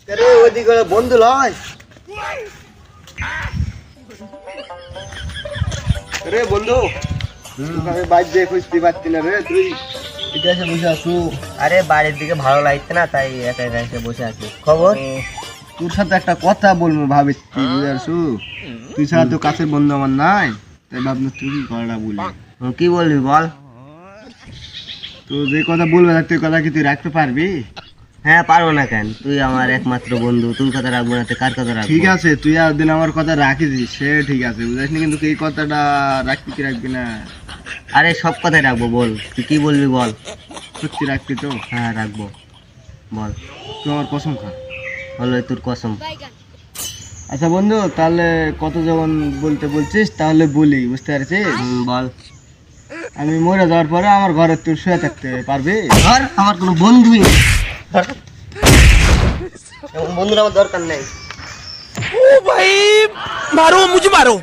আরে ওদিকে বন্ধু লয়। রে বন্ধু আমি বাইক দিয়ে খুঁজতে পারছি না রে, তুই এটা এসে বসে আছো? আরে বাড়ির দিকে ভালো লাগছে না, তাই একা একা এসে বসে আছি। খবর? তোর সাথে একটা কথা বলবো ভাবিস, তুই বুঝে আসু? তুই ছাড়া তো কাছের বন্ধু আমার নাই, তাই ভাবনা তুই কি কথাটা বলবি। কি বলবি বল। তো যে কথা বলবে তুই কথা কি তুই রাখতে পারবি? হ্যাঁ, পারবো না কেন? তুই আমার একমাত্র বন্ধু, তুই কথা রাখবো না তো কার কথা রাখবো? ঠিক আছে, তুই একদিন আমার কথা রাখিস, সে ঠিক আছে, বুঝাসনি, কিন্তু এই কথাটা রাখবি কি রাখবি না? আরে সব কথাই রাখবো, বল তুই কি বলবি বল। সত্যি রাখবি তো? হ্যাঁ রাখবো, বল। তুই আমার কসম খা। হলো তোর কসম। আচ্ছা বন্ধু, তাহলে কত যখন বলতে বলছিস তাহলে বলি, বুঝতে পারছিস? বল। আমি মরে যাওয়ার পরে আমার ঘরে তুই শুয়ে থাকতে পারবি? ধর, আমার কোনো বন্ধুই নেই, বন্ধুর আমার দরকার নেই। ओ भाई मारो मुझे मारो।